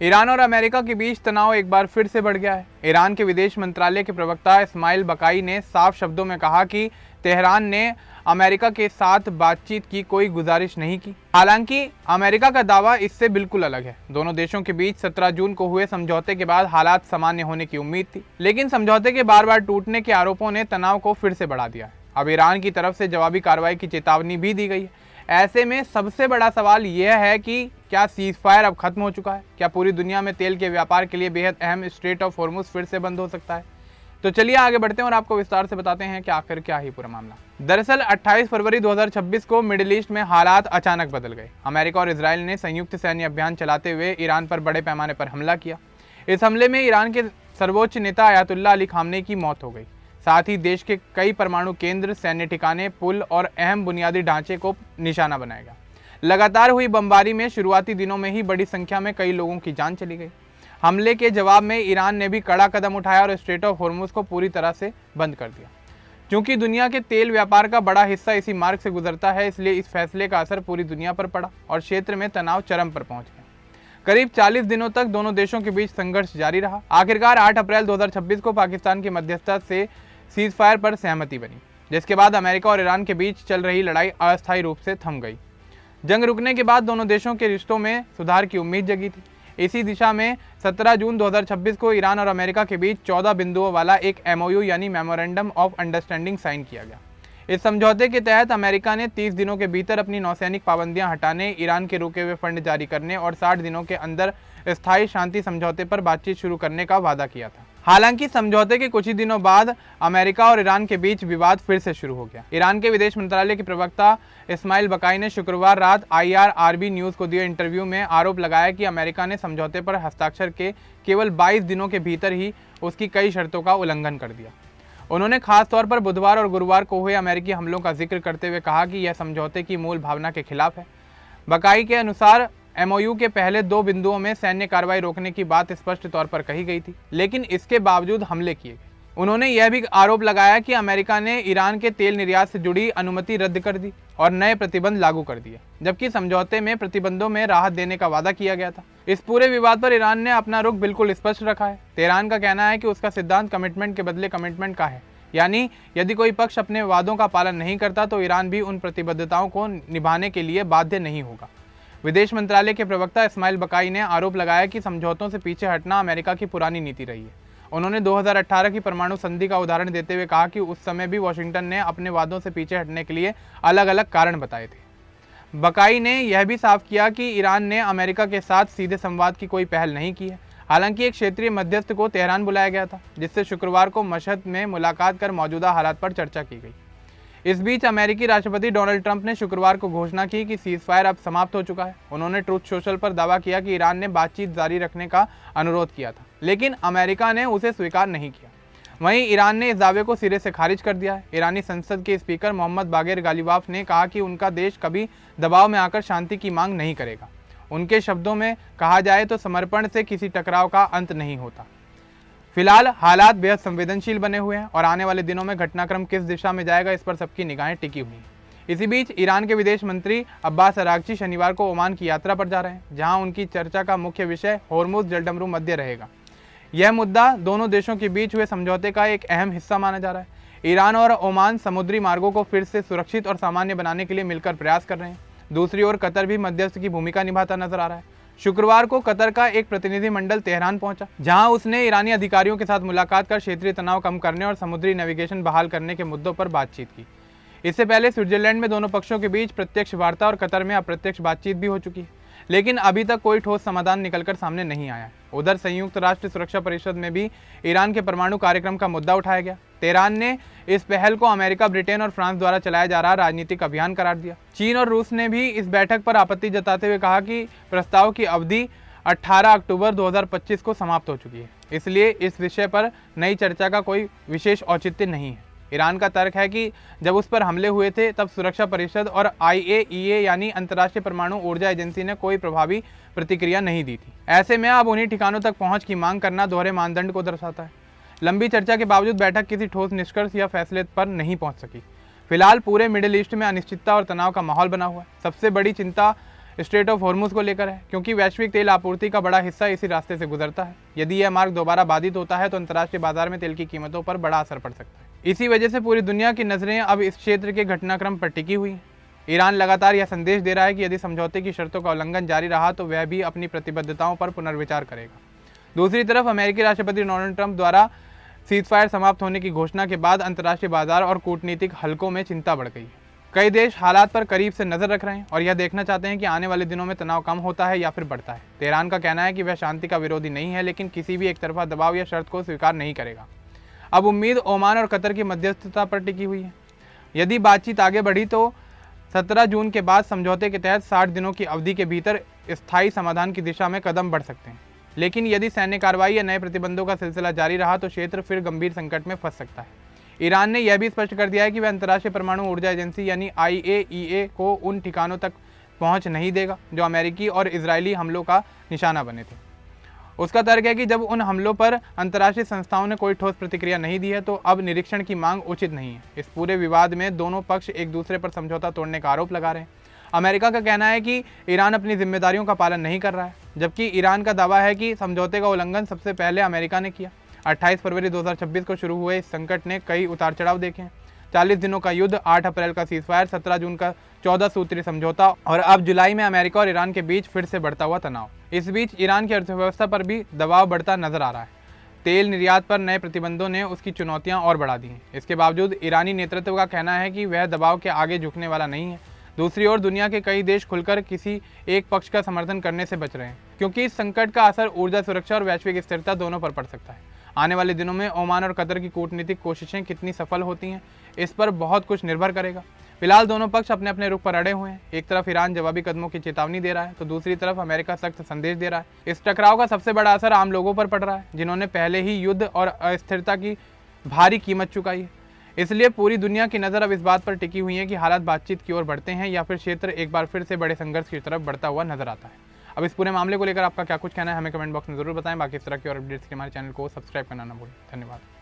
Iran और America के बीच तनाव एक बार फिर से बढ़ गया है। ईरान के विदेश मंत्रालय के प्रवक्ता इस्माइल बकाई ने साफ शब्दों में कहा कि तेहरान ने अमेरिका के साथ बातचीत की कोई गुजारिश नहीं की। हालांकि अमेरिका का दावा इससे बिल्कुल अलग है। दोनों देशों के बीच 17 जून को हुए समझौते के बाद हालात सामान्य होने की उम्मीद थी, लेकिन समझौते के बार बार टूटने के आरोपों ने तनाव को फिर से बढ़ा दिया है। अब ईरान की तरफ से जवाबी कार्रवाई की चेतावनी भी दी गई है। ऐसे में सबसे बड़ा सवाल यह है कि क्या सीज फायर अब खत्म हो चुका है? क्या पूरी दुनिया में तेल के व्यापार के लिए बेहद अहम स्ट्रेट ऑफ हॉर्मुज फिर से बंद हो सकता है? तो चलिए आगे बढ़ते हैं और आपको विस्तार से बताते हैं कि आखिर क्या है पूरा मामला। दरअसल 28 फरवरी 2026 को मिडिल ईस्ट में हालात अचानक बदल गए। अमेरिका और इजराइल ने संयुक्त सैन्य अभियान चलाते हुए ईरान पर बड़े पैमाने पर हमला किया। इस हमले में ईरान के सर्वोच्च नेता अयातुल्लाह अली खामनेई की मौत हो गई। साथ ही देश के कई परमाणु केंद्र, सैन्य ठिकाने, पुल और अहम बुनियादी ढांचे को निशाना बनाया गया। लगातार हुई बमबारी में शुरुआती दिनों में ही बड़ी संख्या में कई लोगों की जान चली गई। हमले के जवाब में ईरान ने भी कड़ा कदम उठाया और स्ट्रेट ऑफ हॉर्मुज को पूरी तरह से बंद कर दिया। क्योंकि दुनिया के तेल व्यापार का बड़ा हिस्सा इसी मार्ग से गुजरता है, इसलिए इस फैसले का असर पूरी दुनिया पर पड़ा और क्षेत्र में तनाव चरम पर पहुंच गया। करीब 40 दिनों तक दोनों देशों के बीच संघर्ष जारी रहा। आखिरकार 8 अप्रैल 2026 को पाकिस्तान की मध्यस्थता से सीज फायर पर सहमति बनी, जिसके बाद अमेरिका और ईरान के बीच चल रही लड़ाई अस्थायी रूप से थम गई। जंग रुकने के बाद दोनों देशों के रिश्तों में सुधार की उम्मीद जगी थी। इसी दिशा में 17 जून 2026 को ईरान और अमेरिका के बीच 14 बिंदुओं वाला एक MOU यानी मेमोरेंडम ऑफ अंडरस्टैंडिंग साइन किया गया। इस समझौते के तहत अमेरिका ने 30 दिनों के भीतर अपनी नौसैनिक पाबंदियां हटाने, ईरान के रुके हुए फंड जारी करने और 60 दिनों के अंदर स्थायी शांति समझौते पर बातचीत शुरू करने का वादा किया था। हालांकि समझौते के कुछ ही दिनों बाद अमेरिका और ईरान के बीच विवाद फिर से शुरू हो गया। ईरान के विदेश मंत्रालय के प्रवक्ता इस्माइल बकाई ने शुक्रवार रात IRRB न्यूज़ को दिए इंटरव्यू में आरोप लगाया कि अमेरिका ने समझौते पर हस्ताक्षर के केवल 22 दिनों के भीतर ही उसकी कई शर्तों का उल्लंघन कर दिया। उन्होंने खास तौर पर बुधवार और गुरुवार को हुए अमेरिकी हमलों का जिक्र करते हुए कहा कि यह समझौते की मूल भावना के खिलाफ है। बकाई के अनुसार MOU के पहले 2 बिंदुओं में सैन्य कार्रवाई रोकने की बात स्पष्ट तौर पर कही गई थी, लेकिन इसके बावजूद हमले किए गए। उन्होंने यह भी आरोप लगाया कि अमेरिका ने ईरान के तेल निर्यात से जुड़ी अनुमति रद्द कर दी और नए प्रतिबंध लागू कर दिए, जबकि समझौते में प्रतिबंधों में राहत देने का वादा किया गया था। इस पूरे विवाद पर ईरान ने अपना रुख बिल्कुल स्पष्ट रखा है। तेहरान का कहना है कि उसका सिद्धांत कमिटमेंट के बदले कमिटमेंट का है, यानी यदि कोई पक्ष अपने वादों का पालन नहीं करता तो ईरान भी उन प्रतिबद्धताओं को निभाने के लिए बाध्य नहीं होगा। विदेश मंत्रालय के प्रवक्ता इस्माइल बकाई ने आरोप लगाया कि समझौतों से पीछे हटना अमेरिका की पुरानी नीति रही है। उन्होंने 2018 की परमाणु संधि का उदाहरण देते हुए कहा कि उस समय भी वॉशिंगटन ने अपने वादों से पीछे हटने के लिए अलग अलग कारण बताए थे। बकाई ने यह भी साफ किया कि ईरान ने अमेरिका के साथ सीधे संवाद की कोई पहल नहीं की है। हालांकि एक क्षेत्रीय मध्यस्थ को तेहरान बुलाया गया था, जिससे शुक्रवार को मशहद में मुलाकात कर मौजूदा हालात पर चर्चा की गई। इस बीच अमेरिकी राष्ट्रपति डोनाल्ड ट्रंप ने शुक्रवार को घोषणा की कि सीज फायर अब समाप्त हो चुका है। उन्होंने ट्रूथ सोशल पर दावा किया कि ईरान ने बातचीत जारी रखने का अनुरोध किया था, लेकिन अमेरिका ने उसे स्वीकार नहीं किया। वहीं ईरान ने इस दावे को सिरे से खारिज कर दिया है। ईरानी संसद के स्पीकर मोहम्मद बागेर गालिबाफ ने कहा कि उनका देश कभी दबाव में आकर शांति की मांग नहीं करेगा। उनके शब्दों में कहा जाए तो समर्पण से किसी टकराव का अंत नहीं होता। फिलहाल हालात बेहद संवेदनशील बने हुए हैं और आने वाले दिनों में घटनाक्रम किस दिशा में जाएगा, इस पर सबकी निगाहें टिकी हुई हैं। इसी बीच ईरान के विदेश मंत्री अब्बास अरागची शनिवार को ओमान की यात्रा पर जा रहे हैं, जहां उनकी चर्चा का मुख्य विषय हॉर्मुज जलडमरू मध्य रहेगा। यह मुद्दा दोनों देशों के बीच हुए समझौते का एक अहम हिस्सा माना जा रहा है। ईरान और ओमान समुद्री मार्गों को फिर से सुरक्षित और सामान्य बनाने के लिए मिलकर प्रयास कर रहे हैं। दूसरी ओर कतर भी मध्यस्थ की भूमिका निभाता नजर आ रहा है। शुक्रवार को कतर का एक प्रतिनिधिमंडल तेहरान पहुंचा, जहां उसने ईरानी अधिकारियों के साथ मुलाकात कर क्षेत्रीय तनाव कम करने और समुद्री नेविगेशन बहाल करने के मुद्दों पर बातचीत की। इससे पहले स्विट्जरलैंड में दोनों पक्षों के बीच प्रत्यक्ष वार्ता और कतर में अप्रत्यक्ष बातचीत भी हो चुकी है, लेकिन अभी तक कोई ठोस समाधान निकलकर सामने नहीं आया। उधर संयुक्त राष्ट्र सुरक्षा परिषद में भी ईरान के परमाणु कार्यक्रम का मुद्दा उठाया गया। तेहरान ने इस पहल को अमेरिका, ब्रिटेन और फ्रांस द्वारा चलाया जा रहा राजनीतिक अभियान करार दिया। चीन और रूस ने भी इस बैठक पर आपत्ति जताते हुए कहा कि प्रस्ताव की अवधि 18 अक्टूबर 2025 को समाप्त हो चुकी है, इसलिए इस विषय पर नई चर्चा का कोई विशेष औचित्य नहीं है। ईरान का तर्क है कि जब उस पर हमले हुए थे तब सुरक्षा परिषद और IAEA यानी अंतर्राष्ट्रीय परमाणु ऊर्जा एजेंसी ने कोई प्रभावी प्रतिक्रिया नहीं दी थी। ऐसे में अब उन्हीं ठिकानों तक पहुंच की मांग करना दोहरे मानदंड को दर्शाता है। लंबी चर्चा के बावजूद बैठक किसी ठोस निष्कर्ष या फैसले पर नहीं पहुंच सकी। फिलहाल पूरे मिडिल ईस्ट में अनिश्चितता और तनाव का माहौल बना हुआ है। सबसे बड़ी चिंता स्ट्रेट ऑफ हॉर्मुज को लेकर है, क्योंकि वैश्विक तेल आपूर्ति का बड़ा हिस्सा इसी रास्ते से गुजरता है। यदि यह मार्ग दोबारा बाधित होता है तो अंतर्राष्ट्रीय बाजार में तेल की कीमतों पर बड़ा असर पड़ सकता है। इसी वजह से पूरी दुनिया की नज़रें अब इस क्षेत्र के घटनाक्रम पर टिकी हुई हैं। ईरान लगातार यह संदेश दे रहा है कि यदि समझौते की शर्तों का उल्लंघन जारी रहा तो वह भी अपनी प्रतिबद्धताओं पर पुनर्विचार करेगा। दूसरी तरफ अमेरिकी राष्ट्रपति डोनाल्ड ट्रंप द्वारा सीजफायर समाप्त होने की घोषणा के बाद अंतर्राष्ट्रीय बाजार और कूटनीतिक हलकों में चिंता बढ़ गई है। कई देश हालात पर करीब से नजर रख रहे हैं और यह देखना चाहते हैं कि आने वाले दिनों में तनाव कम होता है या फिर बढ़ता है। तेहरान का कहना है कि वह शांति का विरोधी नहीं है, लेकिन किसी भी एक तरफा दबाव या शर्त को स्वीकार नहीं करेगा। अब उम्मीद ओमान और कतर की मध्यस्थता पर टिकी हुई है। यदि बातचीत आगे बढ़ी तो 17 जून के बाद समझौते के तहत 60 दिनों की अवधि के भीतर स्थायी समाधान की दिशा में कदम बढ़ सकते हैं। लेकिन यदि सैन्य कार्रवाई या नए प्रतिबंधों का सिलसिला जारी रहा तो क्षेत्र फिर गंभीर संकट में फंस सकता है। ईरान ने यह भी स्पष्ट कर दिया है कि वह अंतर्राष्ट्रीय परमाणु ऊर्जा एजेंसी यानी IAEA को उन ठिकानों तक पहुंच नहीं देगा जो अमेरिकी और इजरायली हमलों का निशाना बने थे। उसका तर्क है कि जब उन हमलों पर अंतर्राष्ट्रीय संस्थाओं ने कोई ठोस प्रतिक्रिया नहीं दी है तो अब निरीक्षण की मांग उचित नहीं है। इस पूरे विवाद में दोनों पक्ष एक दूसरे पर समझौता तोड़ने का आरोप लगा रहे हैं। अमेरिका का कहना है कि ईरान अपनी जिम्मेदारियों का पालन नहीं कर रहा है, जबकि ईरान का दावा है कि समझौते का उल्लंघन सबसे पहले अमेरिका ने किया। 28 फरवरी 2026 को शुरू हुए इस संकट ने कई उतार चढ़ाव देखे हैं। 40 दिनों का युद्ध, 8 अप्रैल का सीजफायर, 17 जून का 14 सूत्रीय समझौता और अब जुलाई में अमेरिका और ईरान के बीच फिर से बढ़ता हुआ तनाव। इस बीच ईरान की अर्थव्यवस्था पर भी दबाव बढ़ता नजर आ रहा है। तेल निर्यात पर नए प्रतिबंधों ने उसकी चुनौतियां और बढ़ा दी हैं। इसके बावजूद ईरानी नेतृत्व का कहना है कि वह दबाव के आगे झुकने वाला नहीं है। दूसरी ओर दुनिया के कई देश खुलकर किसी एक पक्ष का समर्थन करने से बच रहे हैं, क्योंकि इस संकट का असर ऊर्जा सुरक्षा और वैश्विक स्थिरता दोनों पर पड़ सकता है। आने वाले दिनों में ओमान और कतर की कूटनीतिक कोशिशें कितनी सफल होती हैं, इस पर बहुत कुछ निर्भर करेगा। फिलहाल दोनों पक्ष अपने अपने रुख पर अड़े हुए हैं। एक तरफ ईरान जवाबी कदमों की चेतावनी दे रहा है तो दूसरी तरफ अमेरिका सख्त संदेश दे रहा है। इस टकराव का सबसे बड़ा असर आम लोगों पर पड़ रहा है, जिन्होंने पहले ही युद्ध और अस्थिरता की भारी कीमत चुकाई है। इसलिए पूरी दुनिया की नज़र अब इस बात पर टिकी हुई है कि हालात बातचीत की ओर बढ़ते हैं या फिर क्षेत्र एक बार फिर से बड़े संघर्ष की तरफ बढ़ता हुआ नजर आता है। अब इस पूरे मामले को लेकर आपका क्या कुछ कहना है हमें कमेंट बॉक्स में जरूर बताएं। बाकी इस तरह की और अपडेट्स के हमारे चैनल को सब्सक्राइब करना ना भूलें। धन्यवाद।